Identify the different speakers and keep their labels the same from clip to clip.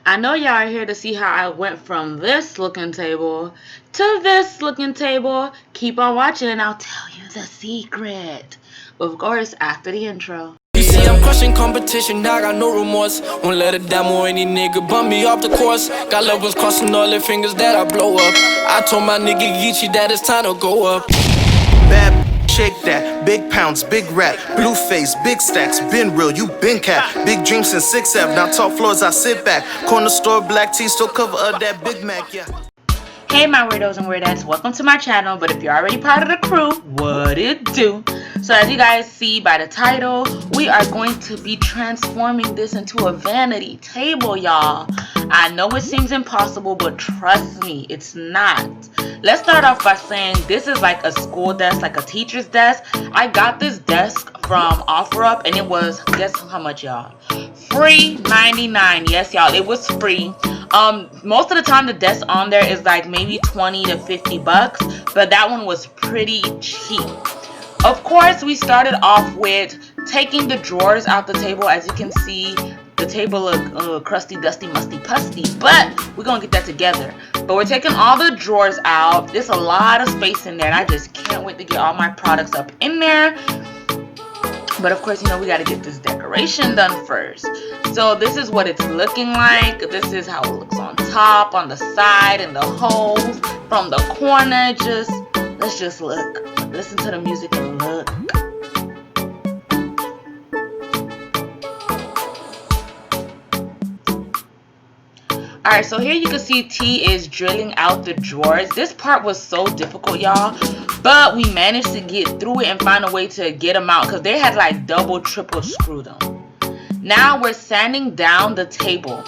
Speaker 1: I know y'all are here to see how I went from this looking table to this looking table. Keep on watching and I'll tell you the secret. Of course, after the intro.
Speaker 2: You see, I'm crushing competition, I got no remorse. Won't let a demo any nigga bump me off the course. Got loved ones crossing all their fingers that I blow up. I told my nigga Geechee that it's time to go up.
Speaker 3: Bad shake that, big pounds, big rap, blue face, big stacks, been real, you been cap. Big dreams since 6F, now top floors I sit back. Corner store, black tea, still cover up that Big Mac, yeah.
Speaker 1: Hey my weirdos and weirdettes, welcome to my channel. But if you're already part of the crew, what it do? So as you guys see by the title, we are going to be transforming this into a vanity table, y'all. I know it seems impossible, but trust me, it's not. Let's start off by saying this is like a school desk, like a teacher's desk. I got this desk from OfferUp and it was, guess how much, y'all? Free $99. Yes, y'all, it was free. Most of the time the desk on there is like maybe 20 to 50 bucks, but that one was pretty cheap. Of course, we started off with taking the drawers out the table. As you can see, the table look crusty, dusty, musty, pusty, but we're gonna get that together. But we're taking all the drawers out. There's a lot of space in there and I just can't wait to get all my products up in there. But of course, you know, we got to get this decoration done first. So this is what it's looking like. This is how it looks on top, on the side, and the holes from the corner. Let's just look. Listen to the music and look. Alright, so here you can see T is drilling out the drawers. This part was so difficult, y'all. But we managed to get through it and find a way to get them out because they had like double, triple screw them. Now we're sanding down the table.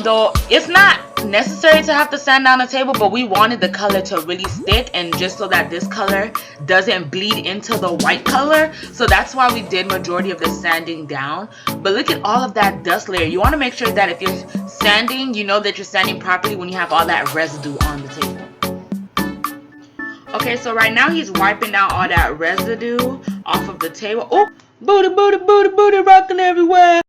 Speaker 1: Though it's not necessary to have to sand down the table, but we wanted the color to really stick and just so that this color doesn't bleed into the white color. So that's why we did majority of the sanding down. But look at all of that dust layer. You want to make sure that if you're sanding, you know that you're sanding properly when you have all that residue on the table. Okay, so right now he's wiping down all that residue off of the table. Oh, booty, booty, booty, booty rocking everywhere.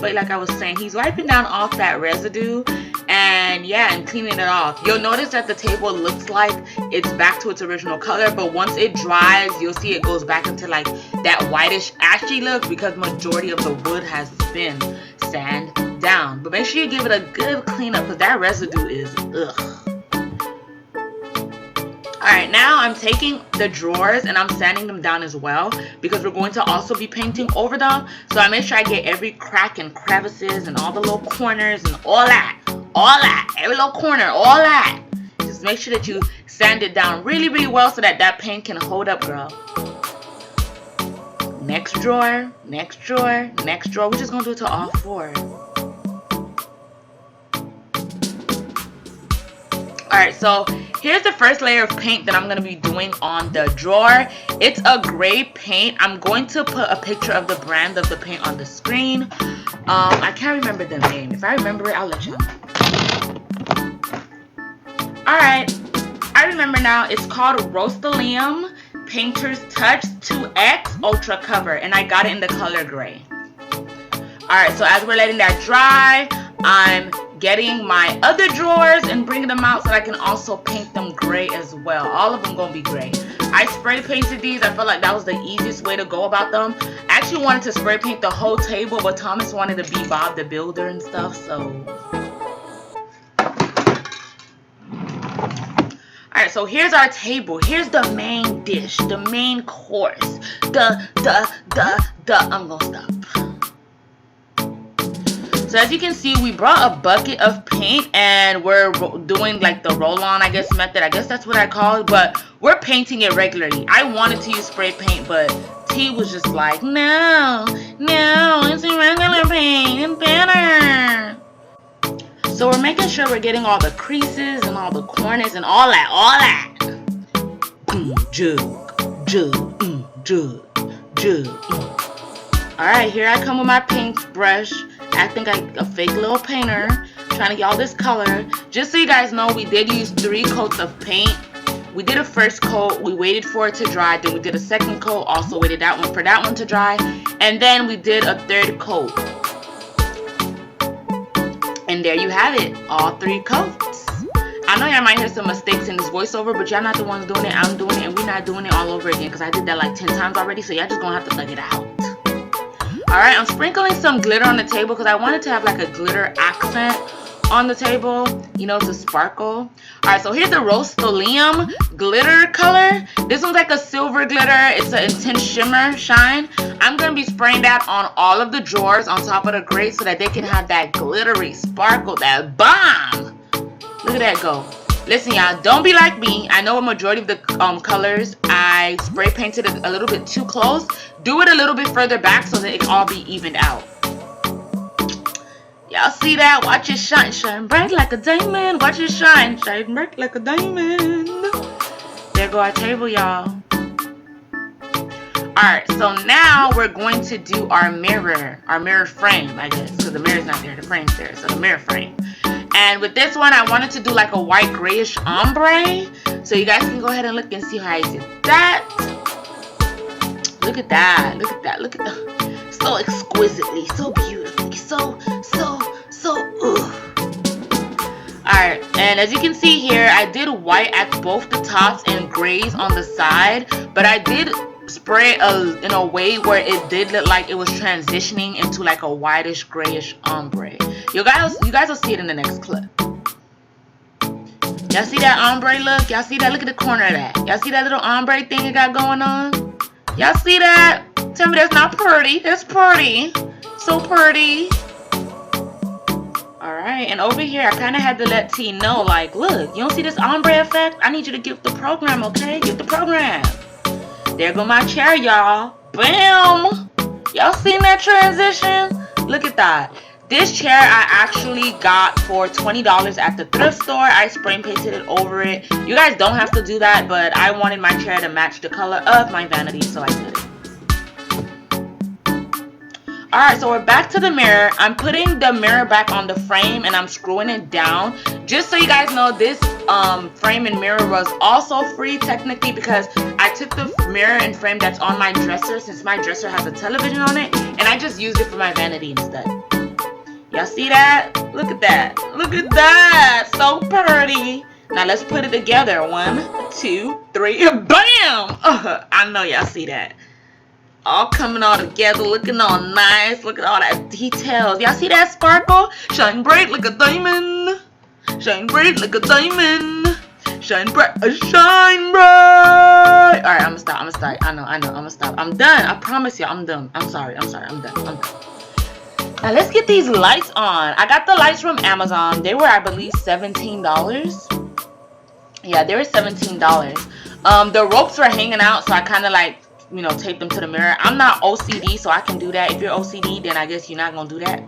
Speaker 1: But like I was saying, he's wiping down off that residue and yeah, and cleaning it off. You'll notice that the table looks like it's back to its original color, but once it dries, you'll see it goes back into like that whitish ashy look because majority of the wood has been sanded down. But make sure you give it a good cleanup because that residue is ugh. Alright, now I'm taking the drawers and I'm sanding them down as well because we're going to also be painting over them. So I make sure I get every crack and crevices and all the little corners and all that, every little corner, all that. Just make sure that you sand it down really, really well so that that paint can hold up, girl. Next drawer, next drawer, next drawer. We're just going to do it to all four. Alright, so here's the first layer of paint that I'm going to be doing on the drawer. It's a gray paint. I'm going to put a picture of the brand of the paint on the screen. I can't remember the name. If I remember it, I'll let you know. Alright, I remember now. It's called Rust-Oleum Painter's Touch 2X Ultra Cover. And I got it in the color gray. Alright, so as we're letting that dry, I'm getting my other drawers and bringing them out so that I can also paint them gray as well. All of them gonna be gray. I spray painted these. I felt like that was the easiest way to go about them. I actually wanted to spray paint the whole table, but Thomas wanted to be Bob the Builder and stuff, so. Alright, so here's our table. Here's the main dish, the main course. I'm gonna stop. So as you can see, we brought a bucket of paint and we're doing like the roll-on, I guess, method. I guess that's what I call it, but we're painting it regularly. I wanted to use spray paint, but T was just like, no, it's a regular paint, it's better. So we're making sure we're getting all the creases and all the corners and all that. Alright, here I come with my paintbrush. Acting like a fake little painter, trying to get all this color. Just so you guys know, we did use 3 coats of paint. We did a first coat, we waited for it to dry, then we did a second coat, also waited for that one to dry, and then we did a third coat. And there you have it, all 3 coats. I know y'all might hear some mistakes in this voiceover, but y'all not the ones doing it. I'm doing it, and we're not doing it all over again because I did that like 10 times already, so y'all just gonna have to thug it out. Alright, I'm sprinkling some glitter on the table because I wanted to have like a glitter accent on the table, you know, to sparkle. Alright, so here's the Rust-Oleum glitter color. This one's like a silver glitter. It's an intense shimmer shine. I'm going to be spraying that on all of the drawers on top of the grate so that they can have that glittery sparkle, that bomb. Look at that go. Listen, y'all, don't be like me. I know a majority of the colors, I spray painted it a little bit too close. Do it a little bit further back so that it can all be evened out. Y'all see that? Watch it shine. Shine bright like a diamond. Watch it shine. Shine bright like a diamond. There go our table, y'all. Alright, so now we're going to do our mirror frame, I guess, because the mirror's not there, the frame's there, so the mirror frame. And with this one, I wanted to do like a white grayish ombre, so you guys can go ahead and look and see how I did that. Look at that, look at that, look at the, so exquisitely, so beautifully, so, Alright, and as you can see here, I did white at both the tops and grays on the side, but I did spray in a way where it did look like it was transitioning into like a whitish grayish ombre. You guys will see it in the next clip. Y'all see that ombre look? Y'all see that? Look at the corner of that. Y'all see that little ombre thing it got going on? Y'all see that? Tell me that's not pretty. That's pretty. So pretty. Alright, and over here I kind of had to let T know, like, look, you don't see this ombre effect? I need you to give the program, okay? Give the program. There go my chair, y'all. Bam! Y'all seen that transition? Look at that. This chair I actually got for $20 at the thrift store. I spray painted it over it. You guys don't have to do that, but I wanted my chair to match the color of my vanity, so I did it. Alright, so we're back to the mirror. I'm putting the mirror back on the frame and I'm screwing it down. Just so you guys know, this frame and mirror was also free technically because I took the mirror and frame that's on my dresser since my dresser has a television on it, and I just used it for my vanity instead. Y'all see that? Look at that. Look at that. So pretty. Now let's put it together. 1, 2, 3. Bam! I know y'all see that. All coming all together, looking all nice. Look at all that details. Y'all see that sparkle? Shine bright like a diamond. Shine bright like a diamond. Shine bright, shine bright. Alright, I'm gonna stop. I know, I'm gonna stop. I'm done. I promise you, I'm done. I'm sorry, I'm done. Now let's get these lights on. I got the lights from Amazon. They were, I believe, $17. Yeah, they were $17. The ropes were hanging out, so I kind of like, you know, tape them to the mirror. I'm not OCD, so I can do that. If you're OCD, then I guess you're not gonna do that.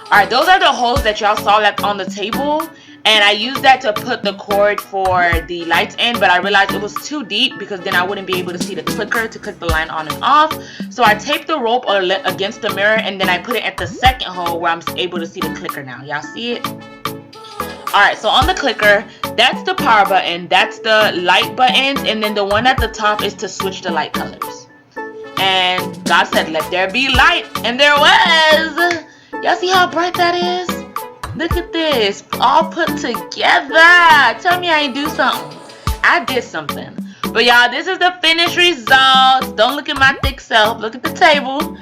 Speaker 1: Alright, those are the holes that y'all saw like on the table, and I used that to put the cord for the lights in, but I realized it was too deep because then I wouldn't be able to see the clicker to click the line on and off. So I taped the rope against the mirror, and then I put it at the second hole where I'm able to see the clicker now. Y'all see it? Alright, so on the clicker, that's the power button, that's the light buttons, and then the one at the top is to switch the light colors. And God said, let there be light, and there was. Y'all see how bright that is? Look at this, all put together. Tell me I ain't do something. I did something. But y'all, this is the finished results. Don't look at my thick self, look at the table.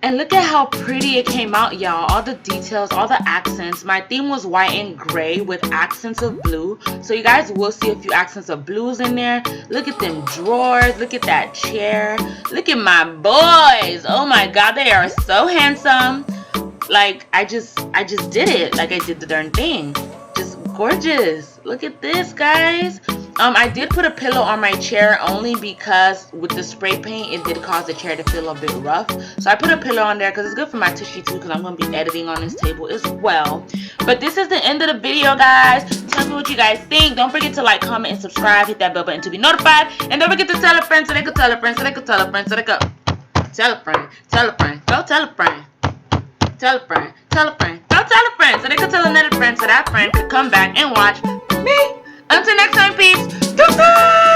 Speaker 1: And look at how pretty it came out, y'all. All the details, all the accents. My theme was white and gray with accents of blue. So you guys will see a few accents of blues in there. Look at them drawers. Look at that chair. Look at my boys. Oh my God, they are so handsome. Like, I just did it. Like, I did the darn thing. Just gorgeous. Look at this, guys. I did put a pillow on my chair only because with the spray paint, it did cause the chair to feel a bit rough. So I put a pillow on there because it's good for my tushy too, because I'm going to be editing on this table as well. But this is the end of the video, guys. Tell me what you guys think. Don't forget to like, comment, and subscribe. Hit that bell button to be notified. And don't forget to tell a friend so they could tell a friend, so they could tell a friend, so they could tell a friend, tell a friend, go tell a friend. Tell a friend, tell a friend, go tell a friend, so they could tell another friend, so that friend could come back and watch me. Until next time, peeps. Goodbye.